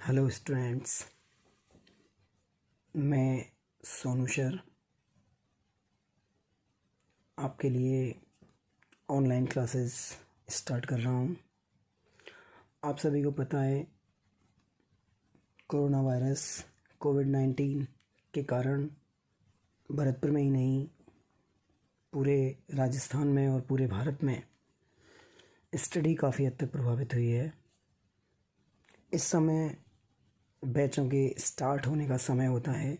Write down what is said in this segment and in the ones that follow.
Hello students, मैं Sonu sir आपके लिए ऑनलाइन क्लासेस स्टार्ट कर रहा हूँ। आप सभी को पता है कोरोना वायरस कोविड-19 के कारण भरतपुर में ही नहीं पूरे राजस्थान में और पूरे भारत में स्टडी काफ़ी हद तक प्रभावित हुई है। इस समय बैचों के स्टार्ट होने का समय होता है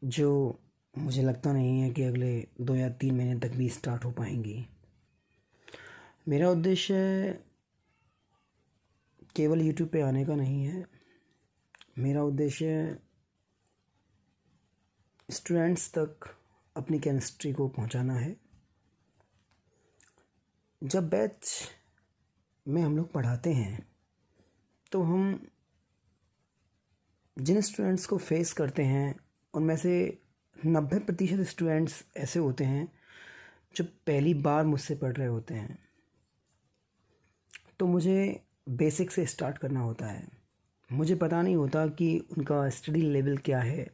जो मुझे लगता नहीं है कि अगले 2 या 3 महीने तक भी स्टार्ट हो पाएंगी। मेरा उद्देश्य केवल यूट्यूब पे आने का नहीं है। मेरा उद्देश्य स्टूडेंट्स तक अपनी केमिस्ट्री को पहुंचाना है। जब बैच में हम लोग पढ़ाते हैं तो हम जिन स्टूडेंट्स को फेस करते हैं उनमें से 90% स्टूडेंट्स ऐसे होते हैं जो पहली बार मुझसे पढ़ रहे होते हैं। तो मुझे बेसिक से स्टार्ट करना होता है। मुझे पता नहीं होता कि उनका स्टडी लेवल क्या है,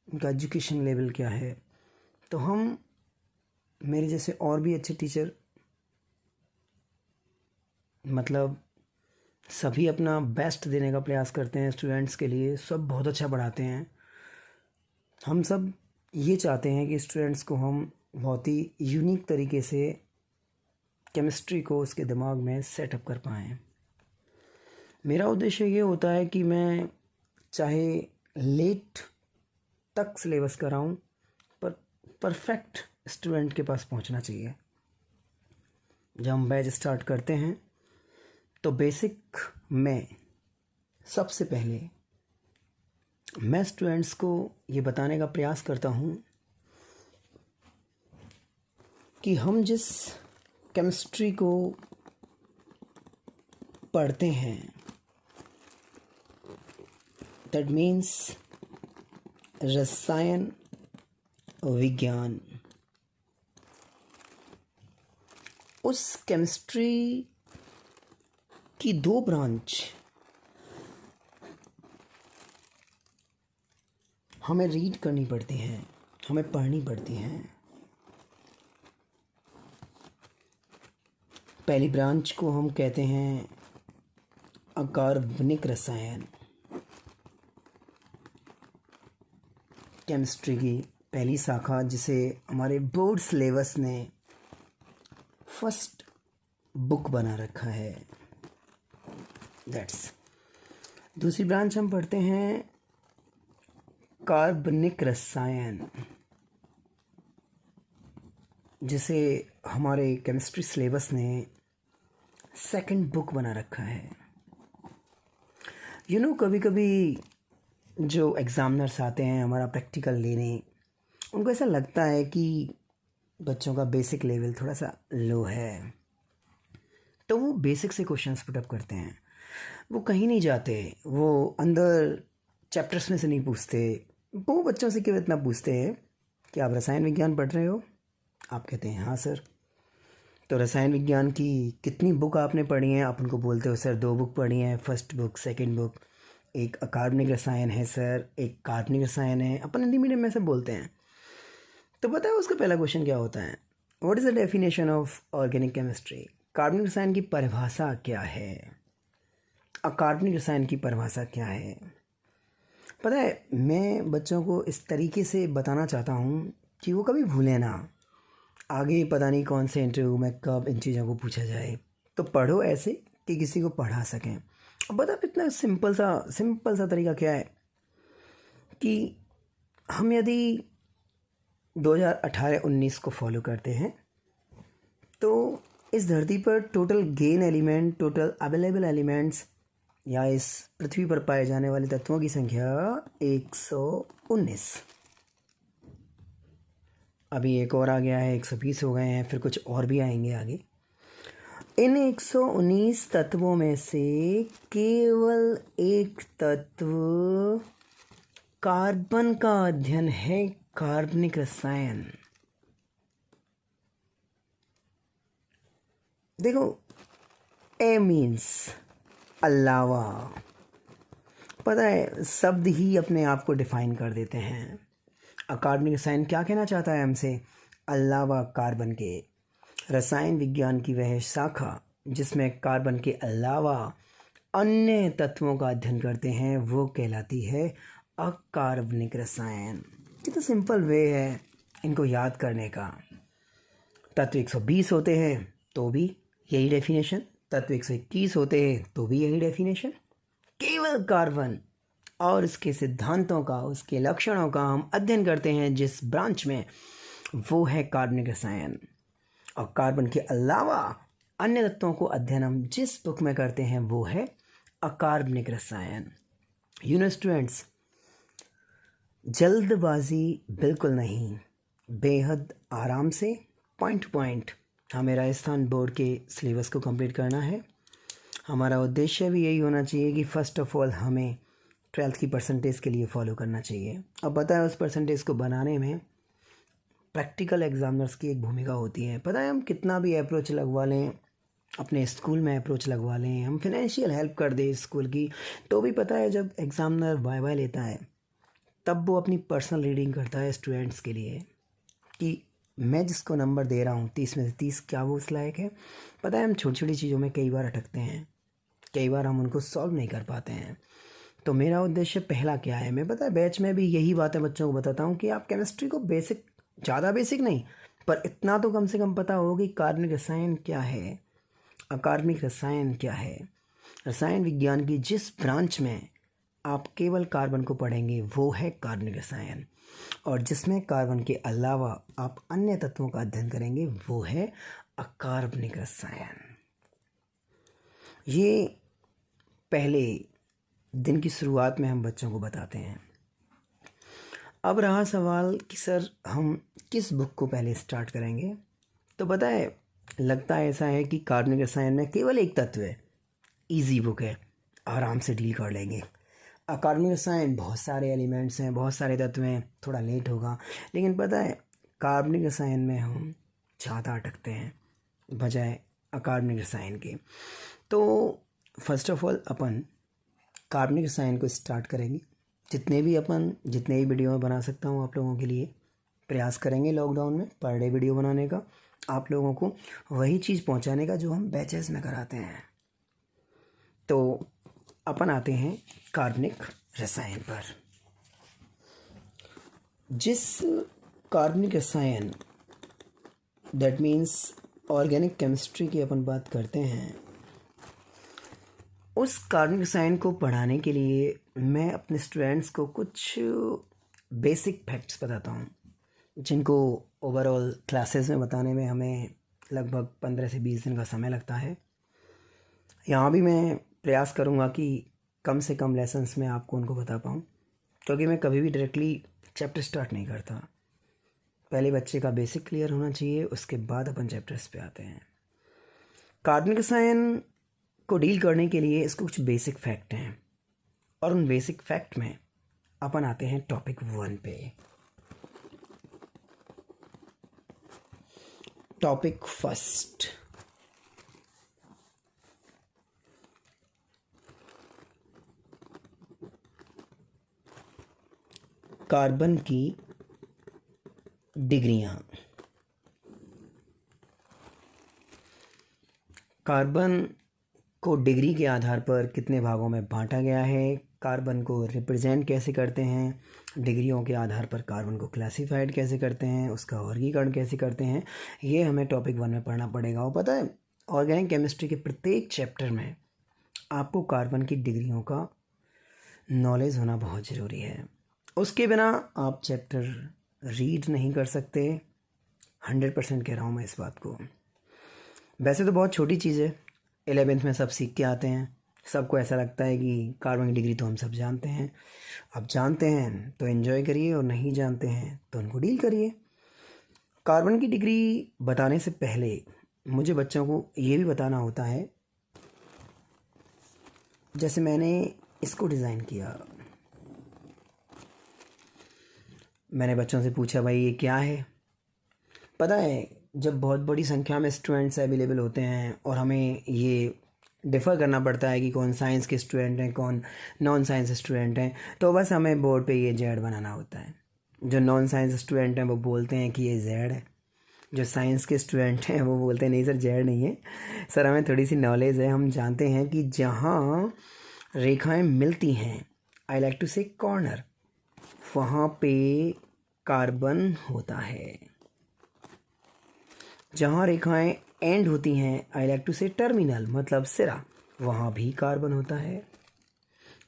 उनका एजुकेशन लेवल क्या है। तो हम मेरे जैसे और भी अच्छे टीचर मतलब सभी अपना बेस्ट देने का प्रयास करते हैं स्टूडेंट्स के लिए। सब बहुत अच्छा पढ़ाते हैं। हम सब ये चाहते हैं कि स्टूडेंट्स को हम बहुत ही यूनिक तरीके से केमिस्ट्री को उसके दिमाग में सेटअप कर पाएँ। मेरा उद्देश्य ये होता है कि मैं चाहे लेट तक सिलेबस कराऊं, पर परफेक्ट स्टूडेंट के पास पहुंचना चाहिए। जब हम बैच स्टार्ट करते हैं तो बेसिक में सबसे पहले मैं स्टूडेंट्स को ये बताने का प्रयास करता हूँ कि हम जिस केमिस्ट्री को पढ़ते हैं, दैट मीन्स रसायन विज्ञान, उस केमिस्ट्री की 2 ब्रांच हमें रीड करनी पड़ती हैं, हमें पढ़नी पड़ती हैं। पहली ब्रांच को हम कहते हैं अकार्बनिक रसायन। केमिस्ट्री की पहली शाखा जिसे हमारे बोर्ड सिलेबस ने फर्स्ट बुक बना रखा है, दैट्स। दूसरी ब्रांच हम पढ़ते हैं कार्बनिक रसायन, जिसे हमारे केमिस्ट्री सिलेबस ने सेकंड बुक बना रखा है। कभी कभी जो एग्ज़ामिनर्स आते हैं हमारा प्रैक्टिकल लेने, उनको ऐसा लगता है कि बच्चों का बेसिक लेवल थोड़ा सा लो है, तो वो बेसिक से क्वेश्चंस पुटअप करते हैं। वो कहीं नहीं जाते, वो अंदर चैप्टर्स में से नहीं पूछते। वो बच्चों से केवल इतना पूछते हैं कि आप रसायन विज्ञान पढ़ रहे हो? आप कहते हैं हाँ सर। तो रसायन विज्ञान की कितनी बुक आपने पढ़ी हैं? आप उनको बोलते हो सर 2 बुक पढ़ी हैं, फर्स्ट बुक, सेकंड बुक। एक अकार्बनिक रसायन है सर, एक कार्बनिक रसायन है। अपन हिंदी मीडियम में से बोलते हैं। तो पता है उसका पहला क्वेश्चन क्या होता है? What is the definition of organic chemistry? कार्बनिक रसायन की परिभाषा क्या है? अकार्बनिक रसायन की परिभाषा क्या है? पता है, मैं बच्चों को इस तरीके से बताना चाहता हूँ कि वो कभी भूलें ना। आगे पता नहीं कौन से इंटरव्यू में कब इन चीज़ों को पूछा जाए, तो पढ़ो ऐसे कि किसी को पढ़ा सकें। अब बता, इतना सिंपल सा तरीका क्या है कि हम यदि 2018-19 को फॉलो करते हैं तो इस धरती पर total gain element, total available elements या इस पृथ्वी पर पाए जाने वाले तत्वों की संख्या 119। अभी एक और आ गया है, 120 हो गए हैं, फिर कुछ और भी आएंगे आगे। इन 119 तत्वों में से केवल एक तत्व कार्बन का अध्ययन है, कार्बनिक रसायन। देखो, ए मीन्स अलावा। पता है शब्द ही अपने आप को डिफाइन कर देते हैं। अकादमिक रसायन क्या कहना चाहता है हमसे? अलावा कार्बन के। रसायन विज्ञान की वह शाखा जिसमें कार्बन के अलावा अन्य तत्वों का अध्ययन करते हैं वो कहलाती है अकार्बनिक रसायन। ये तो सिंपल वे है इनको याद करने का। तत्व 120 होते हैं तो भी यही डेफिनेशन, तत्व 121 होते हैं तो भी यही डेफिनेशन। केवल कार्बन और उसके सिद्धांतों का, उसके लक्षणों का हम अध्ययन करते हैं जिस ब्रांच में, वो है कार्बनिक रसायन। और कार्बन के अलावा अन्य तत्वों को अध्ययन हम जिस बुक में करते हैं वो है अकार्बनिक रसायन। स्टूडेंट्स, जल्दबाजी बिल्कुल नहीं, बेहद आराम से पॉइंट टू पॉइंट हमें राजस्थान बोर्ड के सिलेबस को कंप्लीट करना है। हमारा उद्देश्य भी यही होना चाहिए कि फ़र्स्ट ऑफ ऑल हमें 12th की परसेंटेज के लिए फॉलो करना चाहिए। अब पता है उस परसेंटेज को बनाने में प्रैक्टिकल एग्जामिनर्स की एक भूमिका होती है। पता है हम कितना भी अप्रोच लगवा लें, अपने स्कूल में अप्रोच लगवा लें, हम फिनेंशियल हेल्प कर दें स्कूल की, तो भी पता है जब एग्ज़ामिनर वाइवा लेता है तब वो अपनी पर्सनल रीडिंग करता है स्टूडेंट्स के लिए कि मैं जिसको नंबर दे रहा हूँ 30 में से 30 क्या वो उस लायक है। पता है हम छोटी छोटी चीज़ों में कई बार अटकते हैं, कई बार हम उनको सॉल्व नहीं कर पाते हैं। तो मेरा उद्देश्य पहला क्या है, मैं पता है बैच में भी यही बातें बच्चों को बताता हूँ कि आप केमिस्ट्री को बेसिक, ज़्यादा बेसिक नहीं पर इतना तो कम से कम पता हो कि कार्बनिक रसायन क्या है, अकार्बनिक रसायन क्या है। रसायन विज्ञान की जिस ब्रांच में आप केवल कार्बन को पढ़ेंगे वो है कार्बनिक रसायन, और जिसमें कार्बन के अलावा आप अन्य तत्वों का अध्ययन करेंगे वो है अकार्बनिक रसायन। ये पहले दिन की शुरुआत में हम बच्चों को बताते हैं। अब रहा सवाल कि सर हम किस बुक को पहले स्टार्ट करेंगे, तो पता है लगता है ऐसा है कि कार्बनिक रसायन में केवल एक तत्व है, इजी बुक है, आराम से डील कर लेंगे। अकार्बनिक रसायन बहुत सारे एलिमेंट्स हैं, बहुत सारे तत्व हैं, थोड़ा लेट होगा। लेकिन पता है कार्बनिक रसायन में हम ज़्यादा अटकते हैं बजाय अकार्बनिक रसायन के। तो फर्स्ट ऑफ ऑल अपन कार्बनिक रसायन को स्टार्ट करेंगे। जितने भी वीडियो मैं बना सकता हूँ आप लोगों के लिए प्रयास करेंगे लॉकडाउन में पर डे वीडियो बनाने का, आप लोगों को वही चीज़ पहुँचाने का जो हम बैचेस में कराते हैं। तो अपन आते हैं कार्बनिक रसायन पर। जिस कार्बनिक रसायन दैट मीन्स ऑर्गेनिक केमिस्ट्री की अपन बात करते हैं, उस कार्बनिक रसायन को पढ़ाने के लिए मैं अपने स्टूडेंट्स को कुछ बेसिक फैक्ट्स बताता हूँ जिनको ओवरऑल क्लासेस में बताने में हमें लगभग 15 से 20 दिन का समय लगता है। यहाँ भी मैं प्रयास करूँगा कि कम से कम लेसन्स में आपको उनको बता पाऊँ, क्योंकि मैं कभी भी डायरेक्टली चैप्टर स्टार्ट नहीं करता। पहले बच्चे का बेसिक क्लियर होना चाहिए, उसके बाद अपन चैप्टर्स पे आते हैं। कार्बनिक रसायन को डील करने के लिए इसको कुछ बेसिक फैक्ट हैं, और उन बेसिक फैक्ट में अपन आते हैं टॉपिक 1 पे। टॉपिक फर्स्ट, कार्बन की डिग्रियां। कार्बन को डिग्री के आधार पर कितने भागों में बांटा गया है, कार्बन को रिप्रेजेंट कैसे करते हैं, डिग्रियों के आधार पर कार्बन को क्लासिफाइड कैसे करते हैं, उसका वर्गीकरण कैसे करते हैं, ये हमें टॉपिक 1 में पढ़ना पड़ेगा। और पता है ऑर्गेनिक केमिस्ट्री के प्रत्येक चैप्टर में आपको कार्बन की डिग्रियों का नॉलेज होना बहुत ज़रूरी है। उसके बिना आप चैप्टर रीड नहीं कर सकते। 100% कह रहा हूँ मैं इस बात को। वैसे तो बहुत छोटी चीज़ है, 11th में सब सीख के आते हैं, सबको ऐसा लगता है कि कार्बन की डिग्री तो हम सब जानते हैं। अब जानते हैं तो एंजॉय करिए, और नहीं जानते हैं तो उनको डील करिए। कार्बन की डिग्री बताने से पहले मुझे बच्चों को ये भी बताना होता है, जैसे मैंने इसको डिज़ाइन किया, मैंने बच्चों से पूछा भाई ये क्या है। पता है जब बहुत बड़ी संख्या में स्टूडेंट्स अवेलेबल होते हैं और हमें ये डिफ़र करना पड़ता है कि कौन साइंस के स्टूडेंट हैं, कौन नॉन साइंस स्टूडेंट हैं। तो बस हमें बोर्ड पे ये जेड बनाना होता है। जो नॉन साइंस स्टूडेंट हैं वो बोलते हैं कि ये जेड है, जो साइंस के स्टूडेंट हैं वो बोलते हैं नहीं सर जेड नहीं है सर, हमें थोड़ी सी नॉलेज है, हम जानते हैं कि जहाँ रेखाएं मिलती हैं, आई लाइक टू से कॉर्नर, वहाँ पे कार्बन होता है। जहाँ रेखाएं एंड होती हैं, आई लाइक टू से टर्मिनल, मतलब सिरा, वहाँ भी कार्बन होता है।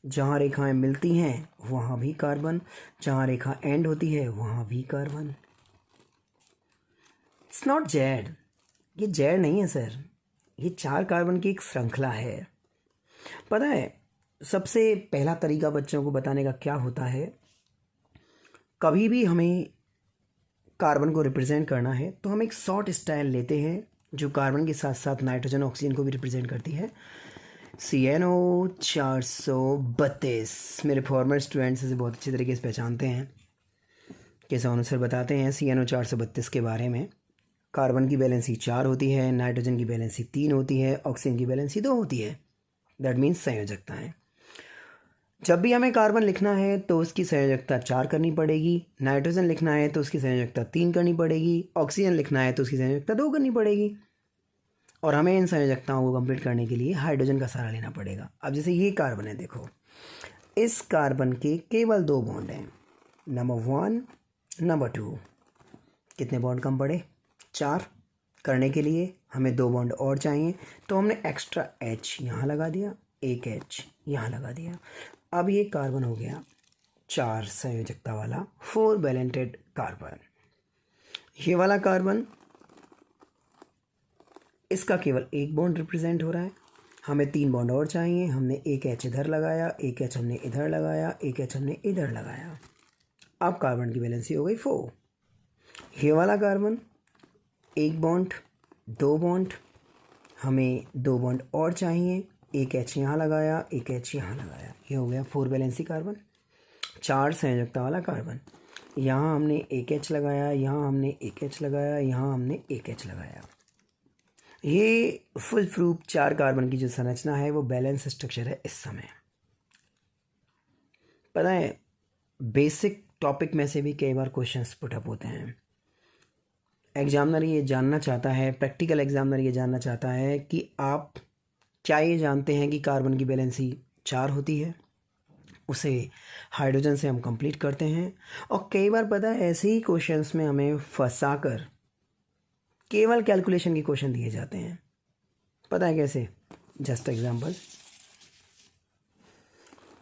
जहाँ रेखाएं मिलती हैं वहाँ भी कार्बन, जहाँ रेखा एंड होती है वहाँ भी कार्बन। इट्स नॉट जेड, ये जेड नहीं है सर, ये 4 कार्बन की एक श्रृंखला है। पता है सबसे पहला तरीका बच्चों को बताने का क्या होता है, कभी भी हमें कार्बन को रिप्रेजेंट करना है तो हम एक शॉर्ट स्टाइल लेते हैं जो कार्बन के साथ साथ नाइट्रोजन ऑक्सीजन को भी रिप्रेजेंट करती है। CNO 432, मेरे फॉर्मर स्टूडेंट्स इसे बहुत अच्छी तरीके से पहचानते हैं कि सोनू सर बताते हैं CNO 432 के बारे में। कार्बन की वैलेंसी 4 होती है, नाइट्रोजन की वैलेंसी 3 होती है, ऑक्सीजन की वैलेंसी 2 होती है। दैट मीन्स संयोजकता है। जब भी हमें कार्बन लिखना है तो उसकी संयोजकता 4 करनी पड़ेगी, नाइट्रोजन लिखना है तो उसकी संयोजकता 3 करनी पड़ेगी, ऑक्सीजन लिखना है तो उसकी संयोजकता 2 करनी पड़ेगी। और हमें इन संयोजकताओं को कंप्लीट करने के लिए हाइड्रोजन का सहारा लेना पड़ेगा। अब जैसे ये कार्बन है, देखो इस कार्बन के केवल 2 बॉन्ड हैं, नंबर 1 नंबर 2। कितने बॉन्ड कम पड़े? 4। करने के लिए हमें 2 बॉन्ड और चाहिए, तो हमने एक्स्ट्रा H यहाँ लगा दिया, एक H यहाँ लगा दिया। अब ये कार्बन हो गया 4 संयोजकता वाला 4 वैलेंटेड कार्बन। ये वाला कार्बन, इसका केवल एक बॉन्ड रिप्रेजेंट हो रहा है, हमें 3 बॉन्ड और चाहिए, हमने एक H इधर लगाया, एक H हमने इधर लगाया, एक H हमने इधर लगाया। अब कार्बन की वैलेंसी हो गई 4। ये वाला कार्बन, एक बॉन्ड, 2 बॉन्ड, हमें 2 बॉन्ड और चाहिए, एक H यहाँ लगाया, एक H यहाँ लगाया, ये हो गया 4 वैलेंसी कार्बन, 4 संयोजकता वाला कार्बन। यहाँ हमने एक H लगाया, यहाँ हमने एक H लगाया, यहाँ हमने एक H लगाया। ये फुल प्रूफ 4 कार्बन की जो संरचना है वो बैलेंस स्ट्रक्चर है इस समय। पता है बेसिक टॉपिक में से भी कई बार क्वेश्चंस पुटअप होते हैं। एग्जामिनर ये जानना चाहता है, प्रैक्टिकल एग्जामिनर ये जानना चाहता है कि आप क्या ये जानते हैं कि कार्बन की बैलेंसी 4 होती है, उसे हाइड्रोजन से हम कंप्लीट करते हैं। और कई बार पता है ऐसे ही क्वेश्चंस में हमें फंसाकर केवल कैलकुलेशन के क्वेश्चन दिए जाते हैं। पता है कैसे? जस्ट एग्जांपल,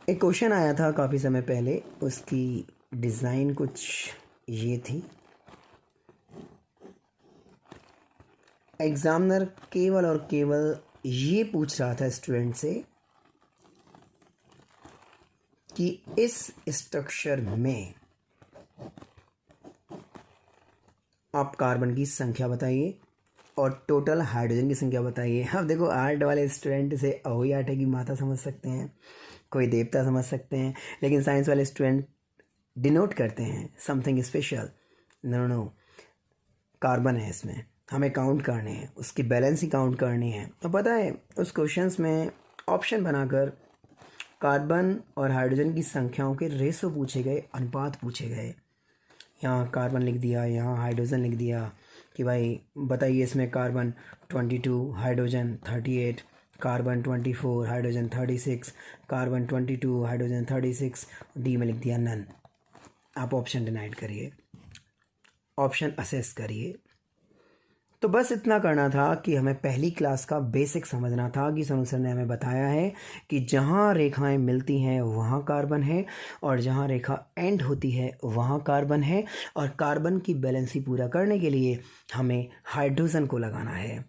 एक क्वेश्चन आया था काफ़ी समय पहले, उसकी डिज़ाइन कुछ ये थी। एग्जामिनर केवल और केवल ये पूछ रहा था स्टूडेंट से कि इस स्ट्रक्चर में आप कार्बन की संख्या बताइए और टोटल हाइड्रोजन की संख्या बताइए। अब देखो आर्ट वाले स्टूडेंट से अहोई आटे की माता समझ सकते हैं, कोई देवता समझ सकते हैं, लेकिन साइंस वाले स्टूडेंट डिनोट करते हैं something special. No no, carbon है इसमें, हमें काउंट करने हैं, उसकी बैलेंस ही काउंट करनी है। तो पता है उस क्वेश्चंस में ऑप्शन बनाकर कार्बन और हाइड्रोजन की संख्याओं के रेशो पूछे गए, अनुपात पूछे गए। यहाँ कार्बन लिख दिया, यहाँ हाइड्रोजन लिख दिया कि भाई बताइए इसमें carbon 22, hydrogen 38, carbon 24, hydrogen 36, carbon 22, hydrogen 36, D में लिख दिया नन। आप ऑप्शन डिनाइड करिए, ऑप्शन असेस करिए। तो बस इतना करना था कि हमें पहली क्लास का बेसिक समझना था कि सोनू सर ने हमें बताया है कि जहाँ रेखाएं मिलती हैं वहाँ कार्बन है और जहाँ रेखा एंड होती है वहाँ कार्बन है, और कार्बन की बैलेंसी पूरा करने के लिए हमें हाइड्रोजन को लगाना है।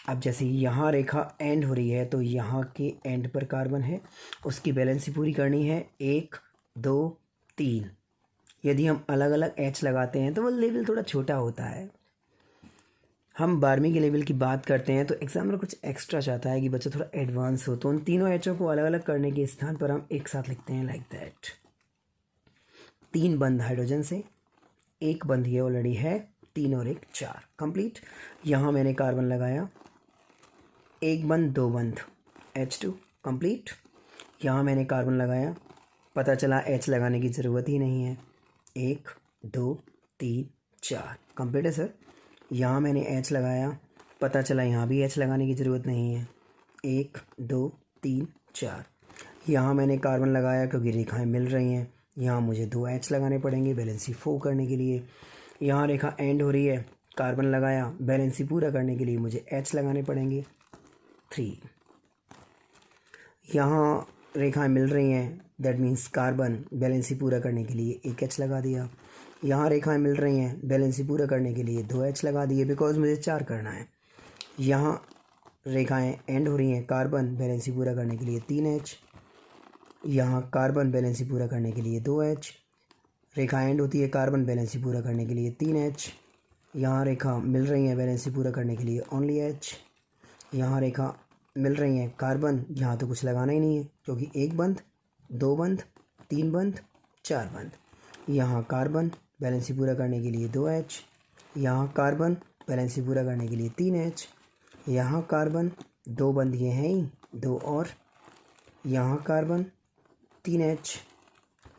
अब जैसे यहाँ रेखा एंड हो रही है तो यहाँ के एंड पर कार्बन है, उसकी बैलेंसी पूरी करनी है 1 2 3। यदि हम अलग अलग H लगाते हैं तो वो लेवल थोड़ा छोटा होता है। हम 12वीं के लेवल की बात करते हैं तो एग्जामिनर कुछ एक्स्ट्रा चाहता है कि बच्चा थोड़ा एडवांस हो, तो उन तीनों एचओ को अलग अलग करने के स्थान पर हम एक साथ लिखते हैं लाइक दैट। 3 बंद हाइड्रोजन से, 1 बंद ये ऑलरेडी है, 3 और 1 4 कंप्लीट। यहाँ मैंने कार्बन लगाया, 1 बंद 2 बंद H2 कंप्लीट। यहाँ मैंने कार्बन लगाया, पता चला H लगाने की ज़रूरत ही नहीं है। 1 2 3 4 कंप्लीट है सर। यहाँ मैंने H लगाया, पता चला यहाँ भी H लगाने की ज़रूरत नहीं है। 1 2 3 4 यहाँ मैंने कार्बन लगाया क्योंकि रेखाएं मिल रही हैं। यहाँ मुझे 2 H लगाने पड़ेंगे बैलेंसी 4 करने के लिए। यहाँ रेखा एंड हो रही है, कार्बन लगाया, बैलेंसी पूरा करने के लिए मुझे H लगाने पड़ेंगे 3। यहाँ रेखाएं मिल रही हैं, दैट मीन्स कार्बन, बैलेंसी पूरा करने के लिए 1 H लगा दिया। यहाँ रेखाएं मिल रही हैं, बैलेंसी पूरा करने के लिए 2 H लगा दिए बिकॉज मुझे 4 करना है। यहाँ रेखाएं एंड हो रही हैं, कार्बन बैलेंसी पूरा करने के लिए 3 H। यहाँ कार्बन बैलेंसी पूरा करने के लिए 2 H। रेखा एंड होती है, कार्बन बैलेंसी पूरा करने के लिए 3 H। यहाँ रेखा मिल रही है, बैलेंसी पूरा करने के लिए ओनली H। यहाँ रेखा मिल रही है, कार्बन, यहाँ तो कुछ लगाना ही नहीं है क्योंकि 1 बंद, 2 बंद, 3 बंद, 4 बंद। यहाँ कार्बन बैलेंसी पूरा करने के लिए 2 H। यहाँ कार्बन बैलेंसी पूरा करने के लिए 3 H। यहाँ कार्बन, 2 बंद ये हैं ही, 2 और। यहाँ कार्बन 3 H।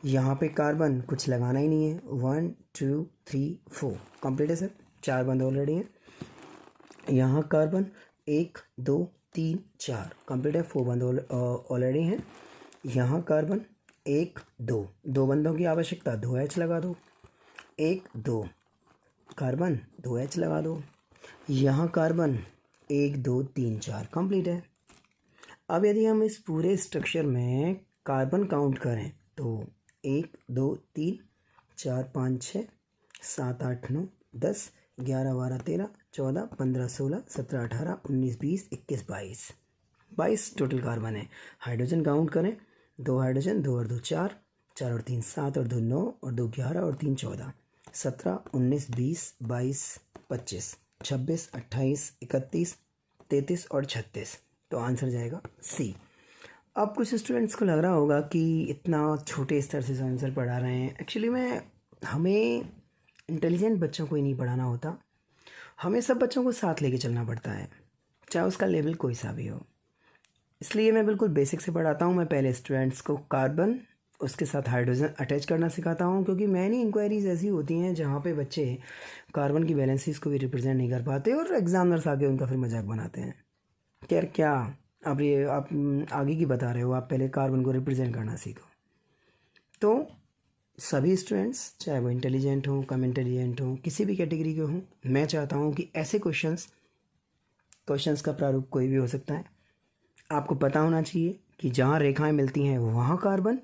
यहाँ पे कार्बन कुछ लगाना ही नहीं है। 1 2 3 4 कंप्लीट है सर, 4 बंद ऑलरेडी हैं। यहाँ कार्बन 1 2 3 4 कंप्लीट है, 4 बंद ऑलरेडी हैं। यहाँ कार्बन 1 2, 2 बंदों की आवश्यकता, 2 H लगा दो। 1 2 कार्बन, 2 H लगा दो। यहाँ कार्बन 1 2 3 4 कंप्लीट है। अब यदि हम इस पूरे स्ट्रक्चर में कार्बन काउंट करें तो 1 2 3 4 5 6 7 8 9 10 11 12 13 14 15 16 17 18 19 20 21 22 टोटल कार्बन है। हाइड्रोजन काउंट करें, 2 हाइड्रोजन, 2 और 2 4, 4 और 3 7 और 2 9 और 2 11 और 3 14 17 19 20 22 25 26 28 31 33 और 36। तो आंसर जाएगा सी। अब कुछ स्टूडेंट्स को लग रहा होगा कि इतना छोटे स्तर से आंसर पढ़ा रहे हैं। एक्चुअली हमें इंटेलिजेंट बच्चों को ही नहीं पढ़ाना होता, हमें सब बच्चों को साथ लेके चलना पड़ता है, चाहे उसका लेवल कोई सा भी हो। इसलिए मैं बिल्कुल बेसिक से पढ़ाता हूँ। मैं पहले स्टूडेंट्स को कार्बन, उसके साथ हाइड्रोजन अटैच करना सिखाता हूँ, क्योंकि मैनी इंक्वायरीज़ ऐसी होती हैं जहाँ पे बच्चे कार्बन की वैलेंसीज़ को भी रिप्रेजेंट नहीं कर पाते और एग्जामिनर्स आके उनका फिर मजाक बनाते हैं। यार क्या अब ये आप आगे की बता रहे हो, आप पहले कार्बन को रिप्रेजेंट करना सीखो। तो सभी स्टूडेंट्स, चाहे वो इंटेलिजेंट हों, कम इंटेलिजेंट हों, किसी भी कैटेगरी के हों, मैं चाहता हूँ कि ऐसे क्वेश्चंस का प्रारूप कोई भी हो सकता है। आपको पता होना चाहिए कि जहाँ रेखाएं मिलती हैं वहाँ कार्बन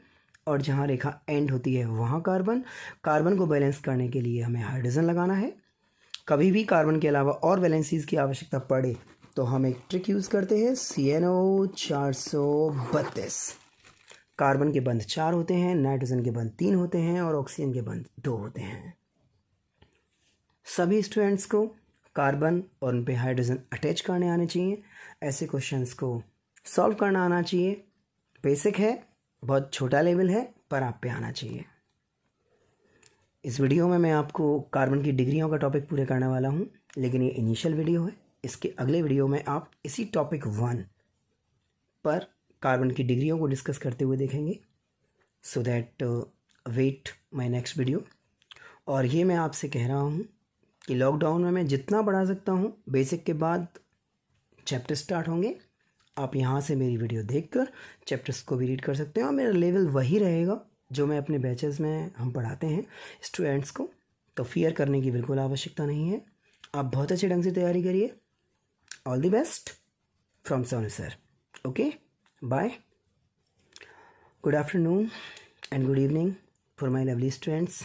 और जहाँ रेखा एंड होती है वहाँ कार्बन। कार्बन को बैलेंस करने के लिए हमें हाइड्रोजन लगाना है। कभी भी कार्बन के अलावा और वैलेंसीज़ की आवश्यकता पड़े तो हम एक ट्रिक यूज़ करते हैं, CNO 432। कार्बन के बंध 4 होते हैं, नाइट्रोजन के बंध 3 होते हैं और ऑक्सीजन के बंध 2 होते हैं। सभी स्टूडेंट्स को कार्बन और उन पे हाइड्रोजन अटैच करने आने चाहिए। ऐसे क्वेश्चंस को सॉल्व करना आना चाहिए। बेसिक है, बहुत छोटा लेवल है, पर आप पे आना चाहिए। इस वीडियो में मैं आपको कार्बन की डिग्रियों का टॉपिक पूरे करने वाला हूँ, लेकिन ये इनिशियल वीडियो है। इसके अगले वीडियो में आप इसी टॉपिक 1 पर कार्बन की डिग्रियों को डिस्कस करते हुए देखेंगे। So that wait my next video. और ये मैं आपसे कह रहा हूँ कि लॉकडाउन में मैं जितना पढ़ा सकता हूँ, बेसिक के बाद चैप्टर स्टार्ट होंगे, आप यहाँ से मेरी वीडियो देखकर चैप्टर्स को भी रीड कर सकते हैं और मेरा लेवल वही रहेगा जो मैं अपने बैचेस में हम पढ़ाते हैं स्टूडेंट्स को। तो फियर करने की बिल्कुल आवश्यकता नहीं है। आप बहुत अच्छे ढंग से तैयारी करिए। All the best from Sonu sir. Okay, bye, good afternoon and good evening for my lovely students.